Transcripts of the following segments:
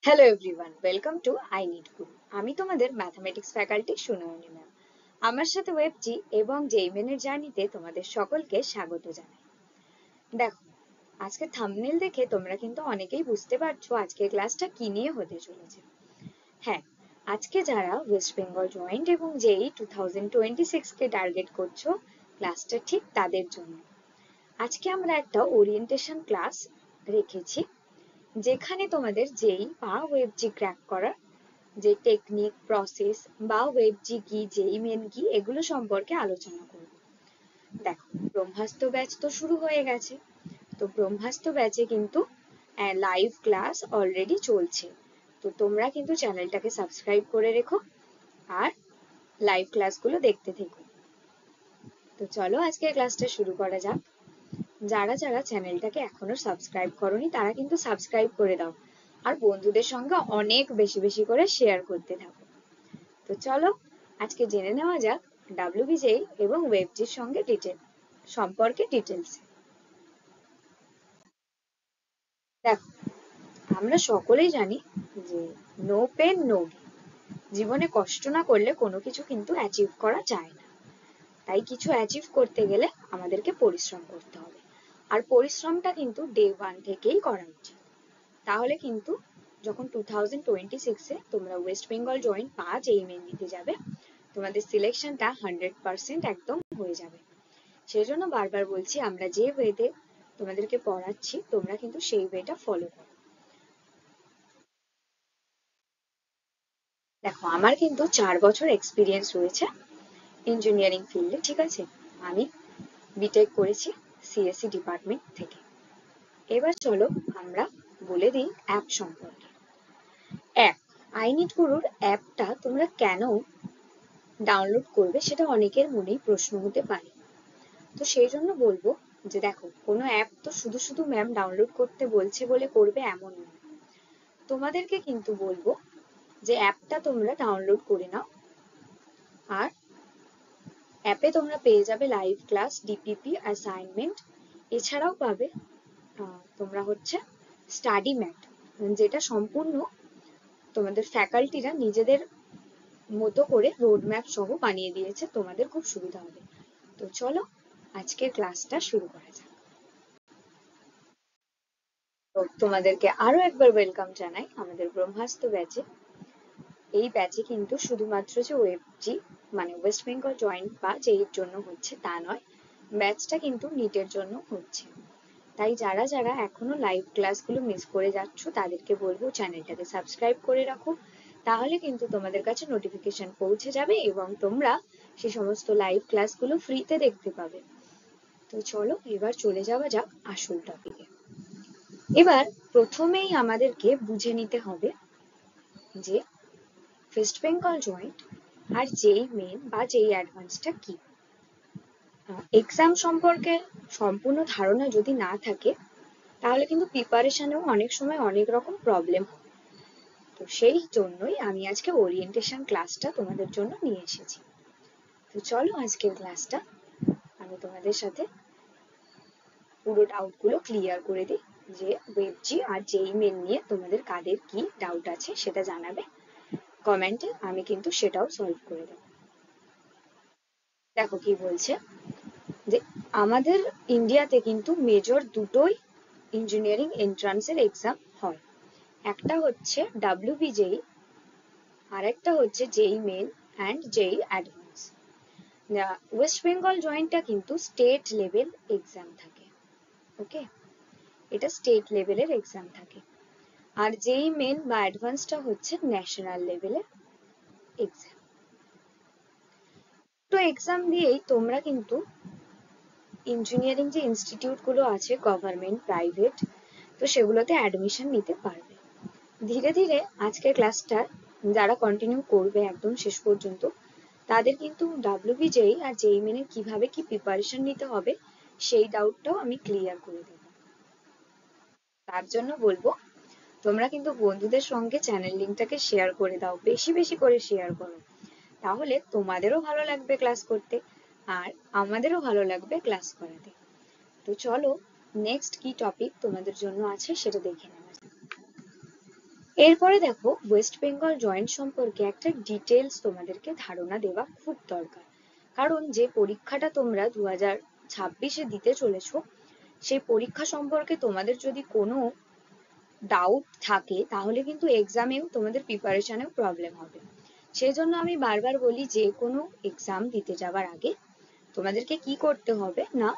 Hello everyone, welcome to I need গুরু। আমি তোমাদের mathematics faculty Sunayani ma'am. আমার সাথে ওয়েবজি এবং জেইমেনের জার্নিতে তোমাদের সকলকে স্বাগত জানাই। দেখো, আজকে থাম্বনেল দেখে তোমরা কিন্তু অনেকেই বুঝতে পারছো আজকের ক্লাসটা কি নিয়ে হতে চলেছে। হ্যাঁ, আজকে যারা ওয়েস্ট বেঙ্গল জয়েন্ট এবং জেই 2026 কে টার্গেট করছো, ক্লাসটা ঠিক তাদের জন্য। আজকে আমরা একটা ওরিয়েন্টেশন ক্লাস রেখেছি, যেখানে তোমাদের জেই বা ওয়েবজি ক্র্যাক করার যে টেকনিক, প্রসেস বা ওয়েবজি কি, জেই মেন কি, এগুলো সম্পর্কে আলোচনা করব। দেখো, ব্রহ্মাস্ত্র ব্যাচ তো শুরু হয়ে গেছে। তো ব্রহ্মাস্ত্র ব্যাচে কিন্তু লাইভ ক্লাস অলরেডি চলছে। তো তোমরা কিন্তু চ্যানেলটাকে সাবস্ক্রাইব করে রেখো আর লাইভ ক্লাসগুলো দেখতে থেকো। তো চলো আজকে ক্লাসটা শুরু করা যাক। যারা যারা চ্যানেলটাকে এখনো সাবস্ক্রাইব করোনি তারা কিন্তু সাবস্ক্রাইব করে দাও আর বন্ধুদের সঙ্গে অনেক বেশি বেশি করে শেয়ার করতে থাকো। তো চলো আজকে জেনে নেওয়া যাক ডাব্লিউবিজেই এবং ওয়েবজির সঙ্গে সম্পর্কে ডিটেলস। দেখো, আমরা সকলেই জানি যে নো পেন নো গেইন। জীবনে কষ্ট না করলে কোনো কিছু কিন্তু অ্যাচিভ করা যায় না। তাই কিছু অ্যাচিভ করতে গেলে আমাদেরকে পরিশ্রম করতে হবে, আর পরিশ্রমটা কিন্তু ডে ওয়ান থেকেই করা উচিত। তাহলে কিন্তু যখন 2026-এ তোমরা ওয়েস্ট বেঙ্গল জয়েন্ট বা জেই মেন দিতে যাবে, তোমাদের সিলেকশনটা 100% একদম হয়ে যাবে। সেই জন্য বারবার বলছি, আমরা যে ওয়েতে তোমাদেরকে পড়াচ্ছি তোমরা কিন্তু সেই ওয়েটা ফলো করো। দেখো, আমার কিন্তু 4 বছর এক্সপিরিয়েন্স রয়েছে ইঞ্জিনিয়ারিং ফিল্ডে, ঠিক আছে? আমি বিটেক করেছি সিএসসি ডিপার্টমেন্ট থেকে। এবার চলো আমরা বলে দিই অ্যাপ সম্পর্কে। অ্যাপ আই নিড গুরুর অ্যাপটা তোমরা কেন ডাউনলোড করবে, সেটা অনেকের মনেই প্রশ্ন হতে পারে। তো সেই জন্য বলবো যে দেখো, কোনো অ্যাপ তো শুধু শুধু ম্যাম ডাউনলোড করতে বলছে বলে করবে এমন নয়। তোমাদেরকে কিন্তু বলবো যে অ্যাপটা তোমরা ডাউনলোড করে নাও, আর অ্যাপে তোমরা পেয়ে যাবে লাইভ ক্লাস, ডিপিপি, অ্যাসাইনমেন্ট। এছাড়াও পাবে তোমরা হচ্ছে স্টাডি ম্যাট, যেটা সম্পূর্ণ তোমাদের ফ্যাকাল্টিরা নিজেদের মতো করে রোড ম্যাপ সহ বানিয়ে দিয়েছে, তোমাদের খুব সুবিধা হবে। তো চলো আজকের ক্লাসটা শুরু করা যাক। তো তোমাদেরকে আরো একবার ওয়েলকাম জানাই আমাদের ব্রহ্মাস্ত্র ব্যাচে। এই ব্যাচে কিন্তু শুধুমাত্র যে ওয়েবজি মানে ওয়েস্ট বেঙ্গল জয়েন্ট বা জেইর জন্য হচ্ছে তা নয়, ব্যাচটা কিন্তু নিটের জন্য হচ্ছে। তাই যারা যারা এখনো লাইভ ক্লাসগুলো মিস করে যাচ্ছ তাদেরকে বলবো চ্যানেলটাকে সাবস্ক্রাইব করে রাখো, তাহলে কিন্তু তোমাদের কাছে নোটিফিকেশন পৌঁছে যাবে এবং তোমরা সেই সমস্ত লাইভ ক্লাসগুলো ফ্রিতে দেখতে পাবে। তো চলো এবার চলে যাওয়া যাক আসল টপিকে। এবার প্রথমেই আমাদেরকে বুঝে নিতে হবে যে ওয়েস্ট বেঙ্গল জয়েন্ট আর জেই মেন বা জেই অ্যাডভান্সটা কি। এক্সাম সম্পর্কে সম্পূর্ণ ধারণা যদি না থাকে তাহলে কিন্তু প্রিপারেশনেও অনেক সময় অনেক রকম প্রবলেম হয়। তো সেই জন্যই আমি আজকে ওরিয়েন্টেশন ক্লাসটা তোমাদের জন্য নিয়ে এসেছি। তো চলো আজকের ক্লাসটা আমি তোমাদের সাথে পুরো ডাউটগুলো ক্লিয়ার করে দিই, যে ওয়েবজি আর জেই মেন নিয়ে তোমাদের কাদের কি ডাউট আছে সেটা জানাবে কমেন্টে, আমি কিন্তু সেটাও সলভ করে দেবো। দেখো কি বলছে, যে আমাদের ইন্ডিয়াতে কিন্তু মেজর দুটোই ইঞ্জিনিয়ারিং এন্ট্রান্সের এক্সাম হয়। একটা হচ্ছে ডাব্লিউবিজেই আর একটা হচ্ছে JEE main and JEE advanced. West Bengal জয়েন্টটা কিন্তু স্টেট লেভেল এক্সাম থাকে, ওকে? এটা স্টেট লেভেলের এক্সাম থাকে। আর জেই মেন বা অ্যাডভান্সটা হচ্ছে ন্যাশনাল লেভেলের এক্সাম। তো এক্সাম দিয়েই তোমরা কিন্তু ইঞ্জিনিয়ারিং যে ইনস্টিটিউট গুলো আছে গভর্নমেন্ট, প্রাইভেট, তো সেগুলোতে অ্যাডমিশন নিতে পারবে। ধীরে ধীরে আজকের ক্লাসটা যারা কন্টিনিউ করবে একদম শেষ পর্যন্ত, তাদের কিন্তু ডাব্লিউবিজেই আর জেই মেনে কিভাবে কি প্রিপারেশন নিতে হবে সেই ডাউটটাও আমি ক্লিয়ার করে দেব। তার জন্য বলবো তোমরা কিন্তু বন্ধুদের সঙ্গে চ্যানেল লিঙ্কটাকে শেয়ার করে দাও, বেশি বেশি করে শেয়ার করো, তাহলে তোমাদেরও ভালো লাগবে ক্লাস করতে আর আমাদেরও ভালো লাগবে ক্লাস করাতে। তো চলো নেক্সট কি টপিক তোমাদের জন্য আছে সেটা দেখে নেওয়া যাক। এরপরে দেখো, ওয়েস্ট বেঙ্গল জয়েন্ট সম্পর্কে একটা ডিটেলস তোমাদেরকে ধারণা দেওয়া খুব দরকার। কারণ যে পরীক্ষাটা তোমরা 2026-এ দিতে চলেছো, সেই পরীক্ষা সম্পর্কে তোমাদের যদি কোনো ডাউট থাকে তাহলে কিন্তু এক্সামেও তোমাদের প্রিপারেশনেও প্রবলেম হবে। সেই জন্য আমি বারবার বলি, যে কোনো এক্সাম দিতে যাওয়ার আগে তোমাদেরকে কি করতে হবে না,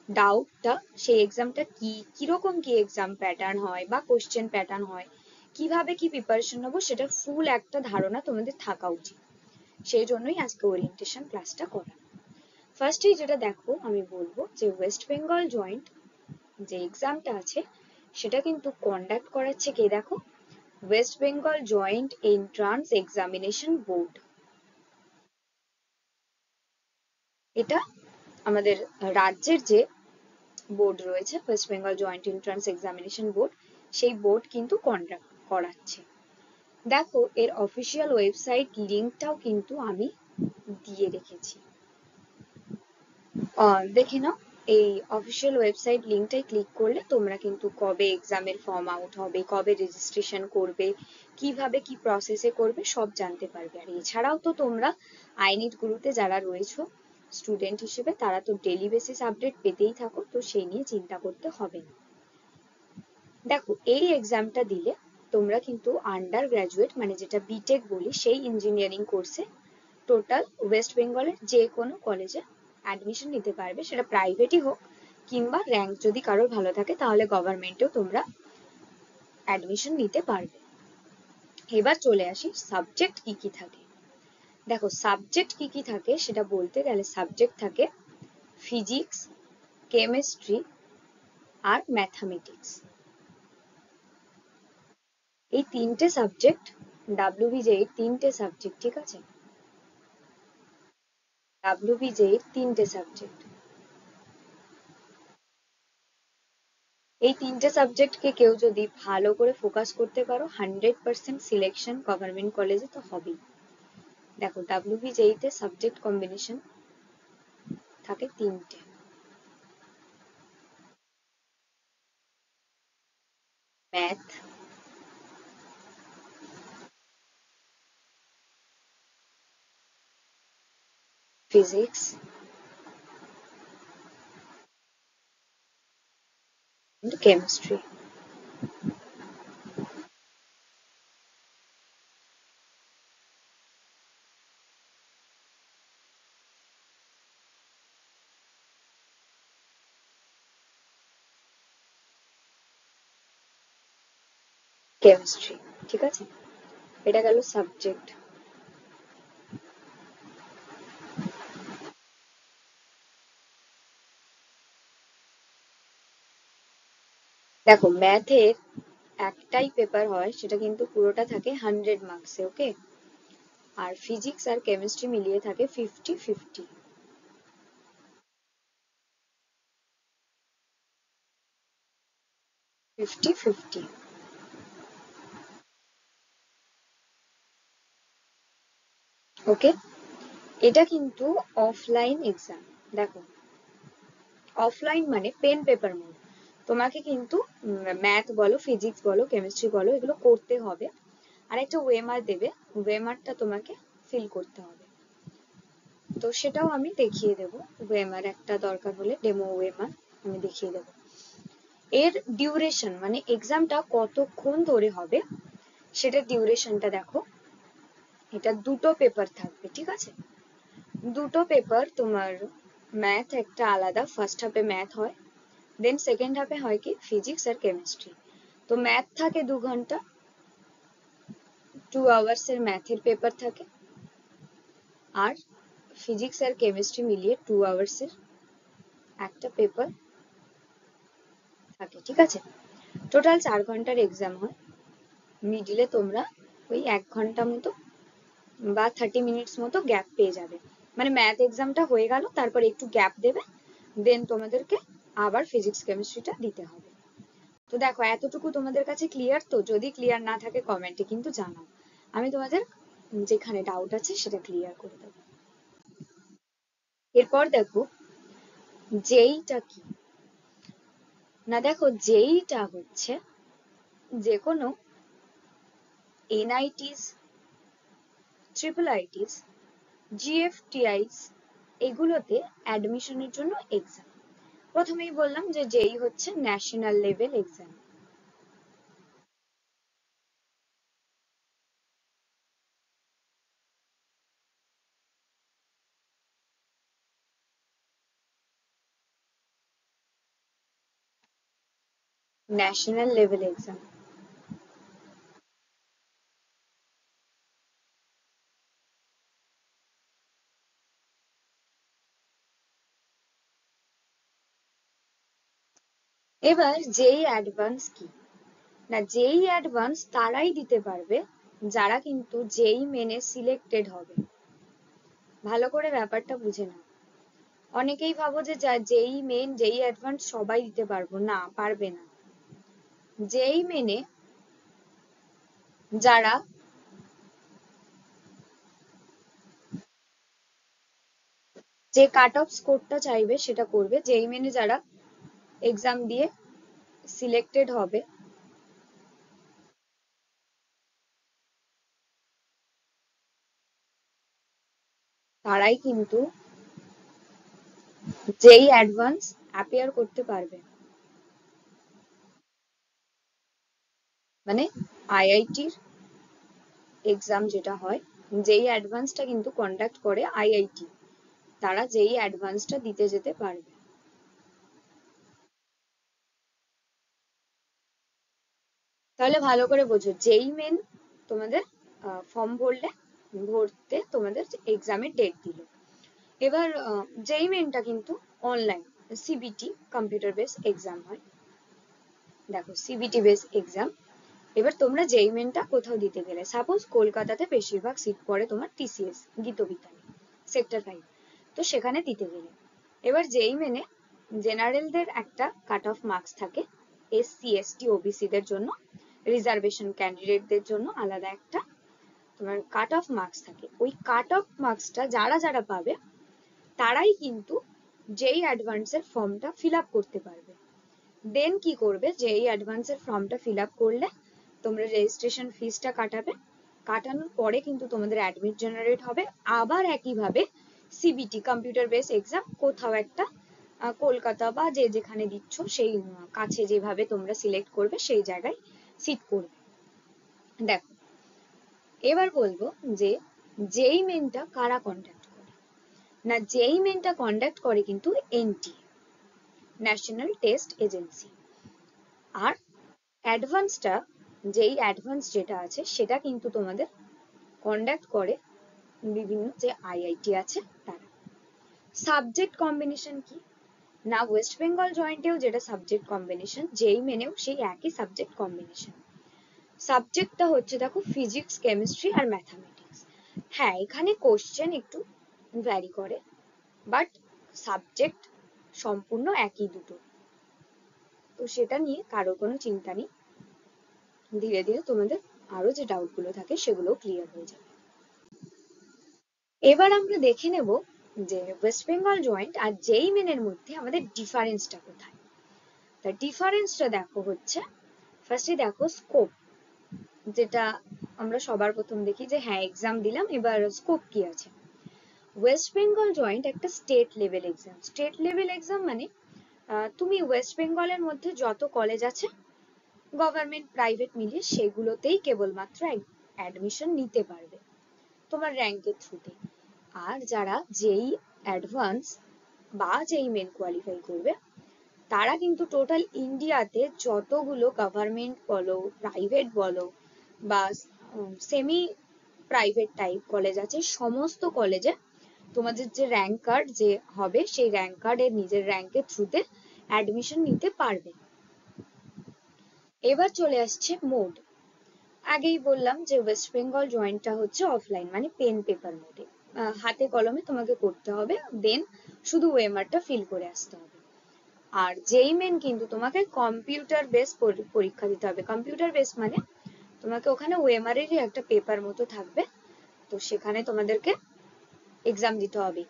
ডাউটটা, সেই এক্সামটা কিরকম কি এক্সাম প্যাটার্ন হয় বা কোশ্চেন প্যাটার্ন হয়, কিভাবে কি প্রিপারেশন নেবো, সেটা ফুল একটা ধারণা তোমাদের থাকা উচিত। সেই জন্যই আজকে ওরিয়েন্টেশন ক্লাসটা করা। ফার্স্টেই যেটা দেখো, আমি বলবো যে ওয়েস্ট বেঙ্গল জয়েন্ট যে এক্সামটা আছে সেটা কিন্তু কন্ডাক্ট করাচ্ছে কে দেখো, West Bengal joint entrance examination board. এটা আমাদের রাজ্যের যে বোর্ড রয়েছে, West Bengal joint entrance examination board, সেই বোর্ড কিন্তু কন্ডাক্ট করাচ্ছে। দেখো, এর অফিসিয়াল ওয়েবসাইট লিঙ্কটাও কিন্তু আমি দিয়ে রেখেছি, দেখে নাও। এই অফিসিয়াল ওয়েবসাইট লিঙ্কটাই ক্লিক করলে তোমরা কিন্তু কবে এক্সামের ফর্ম আউট হবে, কবে রেজিস্ট্রেশন করবে, কিভাবে কি প্রসেসে করবে, সব জানতে পারবে। আর এছাড়াও তো তোমরা আইনিট গ্রুপে যারা রয়েছো স্টুডেন্ট হিসেবে, তারা তো ডেইলি বেসিস আপডেট পেতেই থাকো, তো সেই নিয়ে চিন্তা করতে হবে না। দেখো, এই এক্সামটা দিলে তোমরা কিন্তু আন্ডার গ্রাজুয়েট, মানে যেটা বিটেক বলি, সেই ইঞ্জিনিয়ারিং কোর্সে টোটাল ওয়েস্ট বেঙ্গলের যে কোনো কলেজে অ্যাডমিশন নিতে পারবে, সেটা প্রাইভেটই হোক কিংবা র্যাঙ্ক যদি কারোর ভালো থাকে তাহলে গভর্নমেন্টেও তোমরা অ্যাডমিশন নিতে পারবে। এবার চলে আসি সাবজেক্ট কি কি থাকে। দেখো, সাবজেক্ট কি কি থাকে সেটা বলতে গেলে সাবজেক্ট থাকে ফিজিক্স, কেমিস্ট্রি আর ম্যাথামেটিক্স। এই তিনটে সাবজেক্ট ডাব্লিউবিজে এর তিনটে সাবজেক্ট, ঠিক আছে, ডাব্লিউবিজে এর তিনটে সাবজেক্ট। এই তিনটে সাবজেক্টকে কেউ যদি ভালো করে ফোকাস করতে পারো, 100% সিলেকশন গভর্নমেন্ট কলেজে তো হবেই। দেখো, ডাব্লিউবিজেই তে সাবজেক্ট কম্বিনেশন থাকে তিনটে। Math, physics and chemistry. Chemistry, ঠিক আছে, এটা গেল সাবজেক্ট। দেখো, ম্যাথের একটাই পেপার হয়, সেটা কিন্তু পুরোটা থাকে 100 মার্কসে, ওকে। আর ফিজিক্স আর কেমিস্ট্রি মিলিয়ে থাকে 50-50। 50-50, ওকে। এটা কিন্তু অফলাইন এক্সাম। দেখো, অফলাইন মানে পেন পেপার মোড। তোমাকে কিন্তু ম্যাথ বলো, ফিজিক্স বলো, কেমিস্ট্রি বলো, এগুলো করতে হবে। আর একটা ওয়েমার দেবে, ওয়েমারটা তোমাকে ফিল করতে হবে। তো সেটাও আমি দেখিয়ে দেব, ওয়েমার একটা দরকার হলে ডেমো ওয়েমার আমি দেখিয়ে দেব। এর ডিউরেশন মানে এক্সামটা কতক্ষণ ধরে হবে সেটার ডিউরেশনটা দেখো। এটা দুটো পেপার থাকবে, ঠিক আছে, দুটো পেপার। তোমার ম্যাথ একটা আলাদা, ফার্স্ট হাফে ম্যাথ হয়, দেন সেকেন্ড হাফে হয় কি ফিজিক্স আর কেমিস্ট্রি। তো ম্যাথ থাকে 2 ঘন্টা, 2 আওয়ার্স এর ম্যাথের পেপার থাকে, আর ফিজিক্স আর কেমিস্ট্রি মিলিয়ে 2 আওয়ার্স এর একটা পেপার থাকে, ঠিক আছে। টোটাল 4 ঘন্টার এক্সাম হয়। মিডিলে তোমরা ওই 1 ঘন্টা মতো বা 30 মিনিটস মতো গ্যাপ পেয়ে যাবে। মানে ম্যাথ এক্সামটা হয়ে গেল, তারপর একটু গ্যাপ দেবে, দেন তোমাদেরকে আবার ফিজিক্স কেমিস্ট্রিটা দিতে হবে। তো দেখো, এতটুকু তোমাদের কাছে ক্লিয়ার তো? যদি ক্লিয়ার না থাকে কমেন্টে কিন্তু জানাও, আমি তোমাদের যেখানে ডাউট আছে সেটা ক্লিয়ার করে দেবো। এরপর দেখো, জেইটা কি না। দেখো, জেইটা হচ্ছে যে কোনো এনআইটিস, ট্রিপল আইটিস, জিএফটিআইস, এগুলোতে অ্যাডমিশনের জন্য এক্সাম। প্রথমেই বললাম যে জেই হচ্ছে national level exam. National level exam. এবার জেই অ্যাডভান্স কি? না, জেই অ্যাডভান্স তারাই দিতে পারবে যারা কিন্তু জেই মেনে সিলেক্টেড হবে। ভালো করে ব্যাপারটা বুঝে নাও। অনেকেই ভাবো যে জেই মেন জেই অ্যাডভান্স সবাই দিতে পারবো, না, পারবে না। জেই মেনে যারা যে কাট অফ স্কোরটা চাইবে সেটা করবে, জেই মেনে যারা এক্সাম দিয়ে সিলেক্টেড হবে তারাই কিন্তু জেই অ্যাডভান্স অ্যাপিয়ার করতে পারবে। মানে আইআইটির এক্সাম যেটা হয়, জেই অ্যাডভান্সটা কিন্তু কন্ডাক্ট করে আইআইটি, তারা জেই অ্যাডভান্সটা দিতে যেতে পারবে। তাহলে ভালো করে বোঝো, জেই মেন তোমাদের ফর্ম ভরতে তোমাদের এক্সামের ডেট দিল। এবার জেই মেনটা কিন্তু online, CBT computer base exam হয়। দেখো সিবিটি বেস এক্সাম। এবার তোমরা জেই মেনটা কোথাও দিতে গেলে, সাপোজ কলকাতাতে বেশিরভাগ সিট পড়ে তোমার টিসিএস গীতবিতানে সেক্টর 5, তো সেখানে দিতে গেলে এবার জেই মেনে জেনারেলদের একটা কাট অফ মার্কস থাকে, এসসি এসটি ওবিসি দের জন্য, রিজার্ভেশন ক্যান্ডিডেটদের জন্য আলাদা একটা তোমার কাট অফ মার্কস থাকে। ওই কাট অফ মার্কসটা যারা যারা পাবে তারাই কিন্তু জেই অ্যাডভান্সের ফর্মটা ফিল আপ করতে পারবে। দেন কি করবে, জেই অ্যাডভান্সের ফর্মটা ফিল আপ করলে তোমরা রেজিস্ট্রেশন ফিসটা কাটাবে, কাটানোর পরে কিন্তু তোমাদের অ্যাডমিট জেনারেট হবে। আবার একইভাবে সিবিটি কম্পিউটার বেস এক্সাম কোথাও একটা কলকাতা বা যে যেখানে দিচ্ছ সেই কাছে যেভাবে তোমরা সিলেক্ট করবে সেই জায়গায় সিট করবে। দেখো এবার বলবো যে জেই মেনটা কারা কন্ডাক্ট করে। না, জেই মেনটা কন্ডাক্ট করে কিন্তু এনটিএ, ন্যাশনাল টেস্ট এজেন্সি। আর অ্যাডভান্সটা, যেই অ্যাডভান্স যেটা আছে সেটা কিন্তু তোমাদের কন্ডাক্ট করে বিভিন্ন যে আইআইটি আছে তারা। সাবজেক্ট কম্বিনেশন কি? না, ওয়েস্ট বেঙ্গল জয়েন্টেও যেটা সাবজেক্ট কম্বিনেশন, জেই মেনেও সেই একই সাবজেক্ট কম্বিনেশন। সাবজেক্টটা হচ্ছে দেখো ফিজিক্স, কেমিস্ট্রি আর ম্যাথামেটিক্স। হ্যাঁ, এখানে কোশ্চেন একটু ভ্যারি করে, বাট সাবজেক্ট সম্পূর্ণ একই দুটো, তো সেটা নিয়ে কারো কোনো চিন্তা নেই। ধীরে ধীরে তোমাদের আরো যে ডাউট গুলো থাকে সেগুলো ক্লিয়ার হয়ে যাবে। এবার আমরা দেখে নেব যে ওয়েস্ট বেঙ্গল জয়েন্ট আর জেই মেনের মধ্যে আমাদের ডিফারেন্সটা কোথায়। তার ডিফারেন্সটা দেখো হচ্ছে, ফার্স্টে দেখো স্কোপ, যেটা আমরা সবার প্রথম দেখি যে হ্যাঁ এক্সাম দিলাম, এবার স্কোপ কি আছে। ওয়েস্ট বেঙ্গল জয়েন্ট একটা state level exam. State level exam মানে তুমি ওয়েস্ট বেঙ্গলের মধ্যে যত কলেজ আছে গভর্নমেন্ট প্রাইভেট মিলিয়ে সেগুলোতেই কেবলমাত্র অ্যাডমিশন নিতে পারবে তোমার র্যাঙ্কের থ্রুতে। আর যারা জেই অ্যাডভান্স বা জেই মেন কোয়ালিফাই করবে তারা কিন্তু টোটাল ইন্ডিয়াতে যতগুলো গভর্নমেন্ট বলো, প্রাইভেট বলো বা সেমি প্রাইভেট টাইপ কলেজ আছে, সমস্ত কলেজে তোমাদের যে র্যাঙ্ক কার্ড যে হবে সেই র্যাঙ্ক কার্ডের নিজের র্যাঙ্কের থ্রুতে অ্যাডমিশন নিতে পারবে। এবার চলে আসছে মোড। আগেই বললাম যে ওয়েস্ট বেঙ্গল জয়েন্টটা হচ্ছে অফলাইন, মানে পেন পেপার মোডে, হাতে কলমে তোমাকে করতে হবে, দেন শুধু ওএমআরটা ফিল করে আসতে হবে। আর জেই মেন কিন্তু তোমাকে কম্পিউটার বেস পরীক্ষা দিতে হবে। কম্পিউটার বেস মানে তোমাকে ওখানে ওএমআর এরই একটা পেপার মতো থাকবে, তো সেখানে তোমাদেরকে এক্সাম দিতে হবে।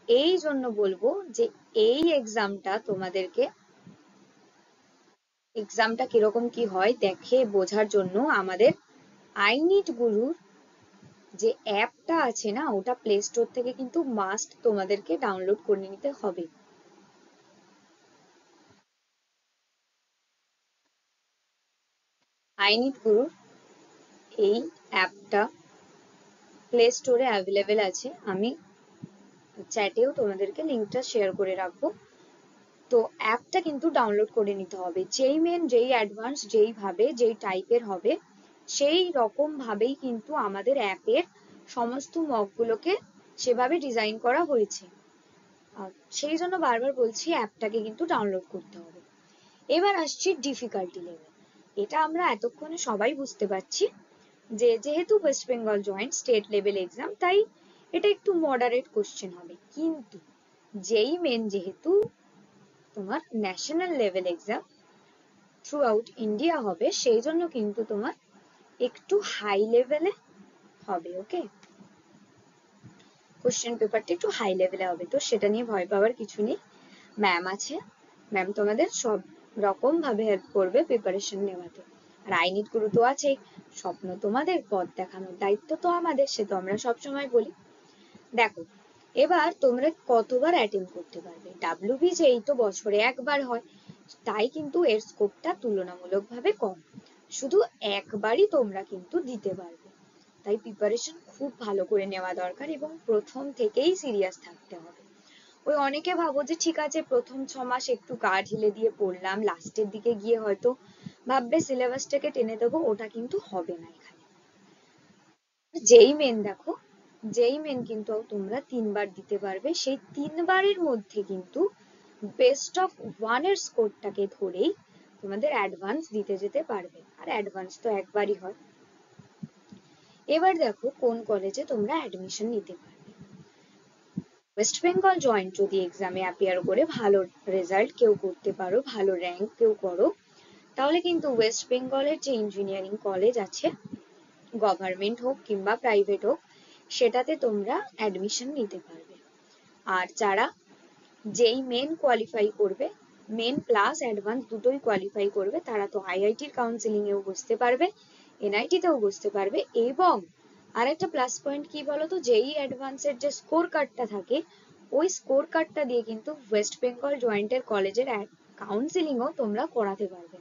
এই জন্য বলবো যে এই এক্সামটা তোমাদেরকে, এক্সামটা কিরকম কি হয় দেখে বোঝার জন্য আমাদের আই নিড গুরুর যে অ্যাপটা আছে না, ওটা প্লে স্টোর থেকে কিন্তু মাস্ট তোমাদেরকে ডাউনলোড করে নিতে হবে। আই নিড গুরুর এই অ্যাপটা প্লে স্টোরে অ্যাভেলেবেল আছে, আমি চ্যাটেও তোমাদেরকে লিঙ্কটা শেয়ার করে রাখবো। তো অ্যাপটা কিন্তু ডাউনলোড করে নিতে হবে। যেই মেন, যেই অ্যাডভান্স, যেই ভাবে, যেই টাইপের হবে সেই রকম ভাবেই কিন্তু আমাদের অ্যাপের সমস্ত মকগুলোকে সেভাবে ডিজাইন করা হয়েছে। সেই জন্য বারবার বলছি অ্যাপটাকে কিন্তু ডাউনলোড করতে হবে। এবার আসছি ডিফিকাল্টি লেভেল। এটা আমরা এতক্ষণে সবাই বুঝতে পারছি যে যেহেতু West Bengal joint state level exam, তাই এটা একটু মডারেট কোশ্চেন হবে। কিন্তু যেই মেন যেহেতু তোমার national level exam, through out India হবে, সেই জন্য কিন্তু তোমার একটু হাই লেভেলে হবে। ওকে, কোশ্চেন পেপারটা একটু হাই লেভেলে হবে, তো সেটা নিয়ে ভয় পাওয়ার কিছু নেই। ম্যাম আছে, ম্যাম তোমাদের সব রকম ভাবে হেল্প করবে প্রিপারেশন নেওয়াতে। আর আই নিড গুরু তো আছেই, স্বপ্ন তোমাদের, পথ দেখানোর দায়িত্ব তো আমাদের, সে তো আমরা সবসময় বলি। দেখো, এবার তোমরা কতবার অ্যাটেম্প করতে পারবে? ডাব্লিউবিজেই তো বছরে একবার হয়, তাই কিন্তু এর স্কোপটা তুলনামূলকভাবে কম, শুধু একবারই তোমরা কিন্তু দিতে পারবে। তাই প্রিপারেশন খুব ভালো করে নেওয়া দরকার এবং প্রথম থেকেই সিরিয়াস থাকতে হবে। ওই অনেকে ভাবো যে ঠিক আছে প্রথম 6 মাস একটু গা ঢিলে দিয়ে পড়লাম, লাস্টের দিকে গিয়ে হয়তো ভাববে সিলেবাসটাকে টেনে দেবো, ওটা কিন্তু হবে না এখানে। যেই মেন দেখো, যেই মেন কিন্তু তোমরা 3বার দিতে পারবে, সেই 3বারের মধ্যে কিন্তু বেস্ট অফ 1 এর স্কোরটাকে ধরেই তোমাদের অ্যাডভান্স দিতে যেতে পারবে, আর অ্যাডভান্স তো একবারই হয়। এবার দেখো কোন কলেজে তোমরা অ্যাডমিশন নিতে পারবে। ওয়েস্ট বেঙ্গল জয়েন্ট যদি এক্সামে অ্যাপিয়ার করে ভালো রেজাল্ট কেউ করতে পারো, ভালো র্যাঙ্ক কেউ করো, তাহলে কিন্তু ওয়েস্ট বেঙ্গলের যে ইঞ্জিনিয়ারিং কলেজ আছে, গভর্নমেন্ট হোক কিংবা প্রাইভেট হোক, সেটাতে তোমরা অ্যাডমিশন নিতে পারবে। আর যারা যেই মেন কোয়ালিফাই করবে, মেন প্লাস অ্যাডভান্স দুটোই কোয়ালিফাই করবে, তারা তো আইআইটির কাউন্সিলিং এও বসতে পারবে, এনআইটি তেও বসতে পারবে। এবং আরেকটা প্লাস পয়েন্ট কি বলতো, যেই অ্যাডভান্সের যে স্কোর কার্ডটা থাকে, ওই স্কোর কার্ডটা দিয়ে কিন্তু ওয়েস্ট বেঙ্গল জয়েন্টের কলেজের কাউন্সিলিংও তোমরা করাতে পারবে।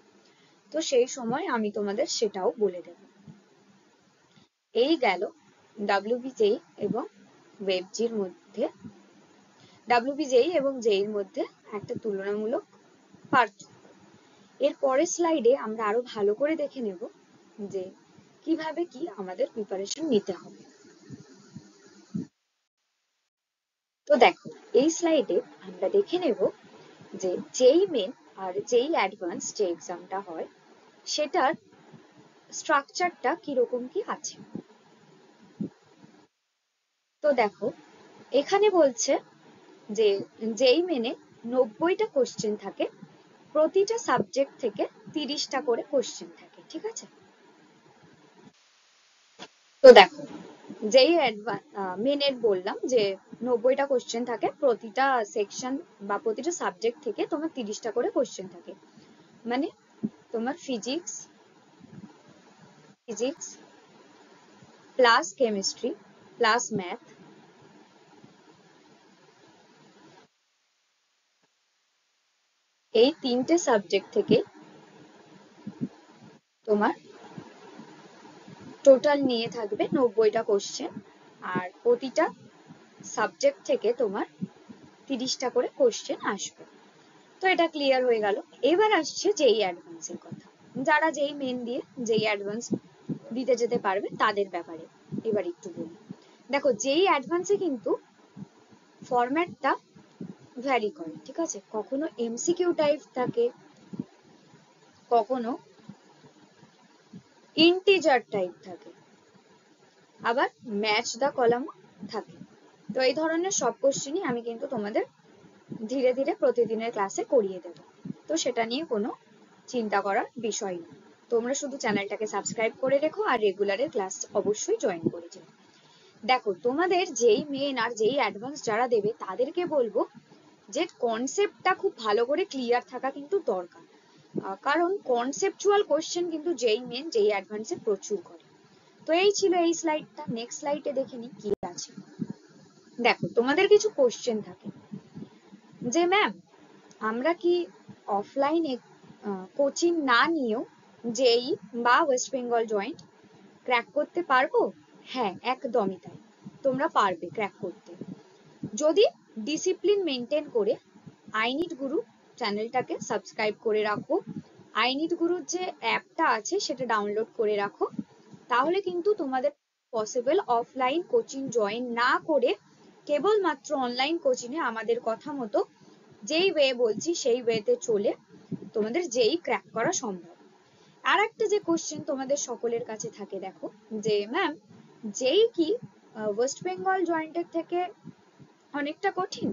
তো সেই সময় আমি তোমাদের সেটাও বলে দেব। এই গেল ডাব্লিউবিজেই এবং ওয়েবজির মধ্যে, ডাব্লিউবিজেই এবং জেইর মধ্যে একটা তুলনামূলক পার্থক্য। এর পরের স্লাইডে আমরা আরো ভালো করে দেখে নেব যে কিভাবে কি আমাদের প্রিপারেশন নিতে হবে। তো দেখো, এই স্লাইডে আমরা দেখে নেব যে যেই মেন আর যেই অ্যাডভান্স যে এক্সামটা হয়, সেটার স্ট্রাকচারটা কিরকম কি আছে। তো দেখো, এখানে বলছে যে যেই মেনে 90টা কোশ্চেন থাকে, প্রতিটা সাবজেক্ট থেকে 30টা করে কোশ্চেন থাকে, ঠিক আছে। তো দেখো, যেই মেনের বললাম যে 90টা কোশ্চেন থাকে, প্রতিটা সেকশন বা প্রতিটা সাবজেক্ট থেকে তোমার 30টা করে কোশ্চেন থাকে। মানে তোমার physics plus chemistry plus math, এই 3টে সাবজেক্ট থেকে তোমার টোটাল নিয়ে থাকবে 90টা কোশ্চেন, আর প্রতিটা সাবজেক্ট থেকে তোমার 30টা করে কোশ্চেন আসবে। তো এটা ক্লিয়ার হয়ে গেল। এবার আসছে যেই অ্যাডভান্সের কথা, যারা যেই মেন দিয়ে যেই অ্যাডভান্স দিতে যেতে পারবে তাদের ব্যাপারে এবার একটু বলি। দেখো, যেই অ্যাডভান্সে কিন্তু ফরম্যাটটা ভ্যারি করে, ঠিক আছে। কখনো এমসিকিউ টাইপ থাকে, কখনো ইন্টিজার টাইপ থাকে, আবার ম্যাচ দা কলামও থাকে। তো এই ধরনের সব কোশ্চেনই আমি কিন্তু তোমাদের ধীরে ধীরে প্রতিদিনের ক্লাসে করিয়ে দেব। তো সেটা নিয়ে কোনো চিন্তা করার বিষয় নেই। তোমরা শুধু চ্যানেলটাকে সাবস্ক্রাইব করে রেখো আর রেগুলারের ক্লাস অবশ্যই জয়েন করে যেও। দেখো, তোমাদের যেই মেন আর যেই অ্যাডভান্স যারা দেবে তাদেরকে বলবো যে কনসেপ্টটা খুব ভালো করে ক্লিয়ার থাকা কিন্তু দরকার, কারণ কনসেপচুয়াল কোশ্চেন কিন্তু যেই মেন যেই অ্যাডভান্সে প্রচুর করে। তো এই ছিল এই স্লাইডটা। নেক্সট স্লাইডে দেখে নি কি আছে। দেখো তোমাদের কিছু কোশ্চেন থাকে যে ম্যাম আমরা কি অফলাইনে কোচিং না নিয়েও জেই বা ওয়েস্ট বেঙ্গল জয়েন্ট ক্র্যাক করতে পারবো? হ্যাঁ, একদমই তাই, তোমরা পারবে ক্র্যাক করতে, যদি ডিসিপ্লিন মেনটেন করে আই নিড গুরু চ্যানেলটাকে সাবস্ক্রাইব করে রাখো, আই নিড গুরুর যে অ্যাপটা আছে সেটা ডাউনলোড করে রাখো, তাহলে কিন্তু তোমাদের পসিবল অফলাইন কোচিং জয়েন না করে কেবলমাত্র অনলাইন কোচিং এ আমাদের কথা মতো যেই ওয়ে বলছি সেই ওয়েতে চলে তোমাদের যেই ক্র্যাক করা সম্ভব। আর একটা যে কোশ্চেন তোমাদের সকলের কাছে থাকে, দেখো যে ম্যাম যেই কি ওয়েস্ট বেঙ্গল জয়েন্টের থেকে অনেকটা কঠিন?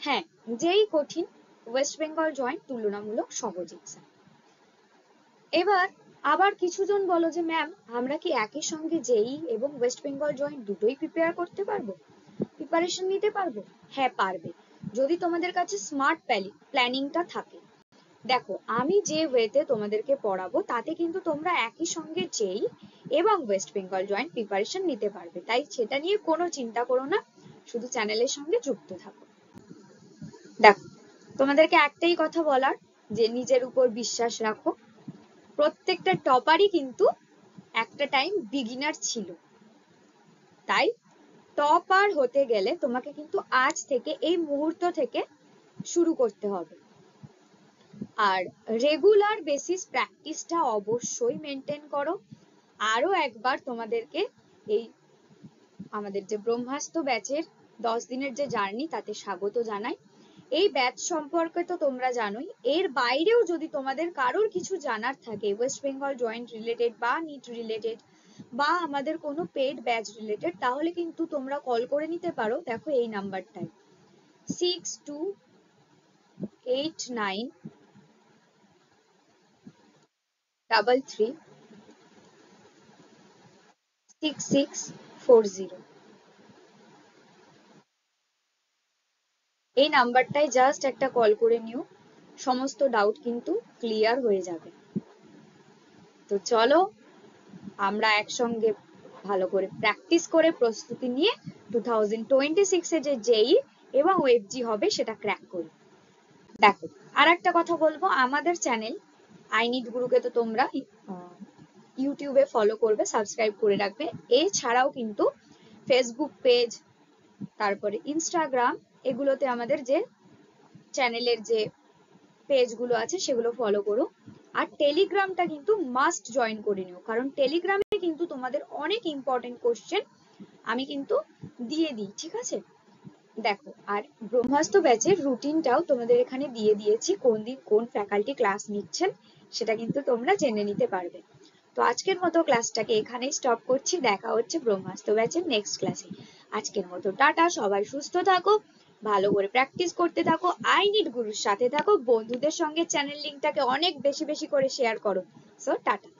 হ্যাঁ, যেই কঠিন, ওয়েস্ট বেঙ্গল জয়েন্ট তুলনামূলক সহজ এক্সাম। এবার আবার কিছুজন বলো যে ম্যাম আমরা কি একই সঙ্গে জেই এবং ওয়েস্ট বেঙ্গল জয়েন্ট দুটোই প্রিপেয়ার করতে পারবো, প্রিপারেশন নিতে পারবো? হ্যাঁ পারবে, যদি তোমাদের কাছে স্মার্ট প্ল্যানিংটা থাকে। দেখো আমি যে ওয়েতে তোমাদেরকে পড়াবো তাতে কিন্তু তোমরা একই সঙ্গে জেই এবং ওয়েস্ট বেঙ্গল জয়েন্ট প্রিপারেশন নিতে পারবে, তাই সেটা নিয়ে কোনো চিন্তা করো না, শুধু চ্যানেলের সঙ্গে যুক্ত থাকো। দেখো তোমাদেরকে একটাই কথা বলার, যে নিজের উপর বিশ্বাস রাখো। প্রত্যেকটা টপারই কিন্তু একটা টাইম বিগিনার ছিল, তাই টপার হতে গেলে তোমাকে কিন্তু আজ থেকে এই মুহূর্ত থেকে শুরু করতে হবে। আর রেগুলার বেসিস প্র্যাকটিসটা অবশ্যই মেনটেন করো। আরো একবার তোমাদেরকে এই আমাদের যে ব্রহ্মাস্ত্র ব্যাচের 10 দিনের যে জার্নি তাতে স্বাগত জানাই। এই ব্যাচ সম্পর্কে তো তোমরা জানোই, এর বাইরেও যদি তোমাদের কারোর কিছু জানার থাকে ওয়েস্ট বেঙ্গল জয়েন্ট রিলেটেড বা নিট রিলেটেড বা আমাদের কোনো পেড ব্যাচ রিলেটেড, তাহলে কিন্তু তোমরা কল করে নিতে পারো। দেখো এই নাম্বারটাই 6289336640। এই নাম্বারটায় জাস্ট একটা কল করে নিও, সমস্ত ডাউট কিন্তু ক্লিয়ার হয়ে যাবে। তো চলো আমরা একসঙ্গে ভালো করে প্র্যাকটিস করে প্রস্তুতি নিয়ে 2026 এ যে জেই এবং ওএফজি হবে সেটা ক্র্যাক করি। দেখো আর একটা কথা বলবো, আমাদের চ্যানেল আই নিড গুরুকে তো তোমরা ইউটিউবে ফলো করবে, সাবস্ক্রাইব করে রাখবে। এছাড়াও কিন্তু ফেসবুক পেজ, তারপরে ইনস্টাগ্রাম, এগুলোতে আমাদের যে চ্যানেলের যে পেজগুলো আছে সেগুলো ফলো করো। আর টেলিগ্রামটা কিন্তু মাস্ট জয়েন করে নিও, কারণ টেলিগ্রামে কিন্তু তোমাদের অনেক ইম্পর্টেন্ট কোশ্চেন আমি কিন্তু দিয়ে দিই, ঠিক আছে? দেখো আর ব্রহ্মাস্ত্র ব্যাচের রুটিনটাও তোমাদের এখানে দিয়ে দিয়েছি, কোন দিন কোন ফ্যাকাল্টি ক্লাস নিচ্ছেন সেটা কিন্তু তোমরা জেনে নিতে পারবে। তো আজকের মতো ক্লাসটাকে এখানেই স্টপ করছি, দেখা হচ্ছে ব্রহ্মাস্ত্র ব্যাচের নেক্সট ক্লাসে। আজকের মতো টাটা, সবাই সুস্থ থাকো, ভালো করে প্র্যাকটিস করতে থাকো, আই নিড গুরুর সাথে থাকো, বন্ধুদের সঙ্গে চ্যানেল লিংকটাকে অনেক বেশি বেশি করে শেয়ার করো। So tata.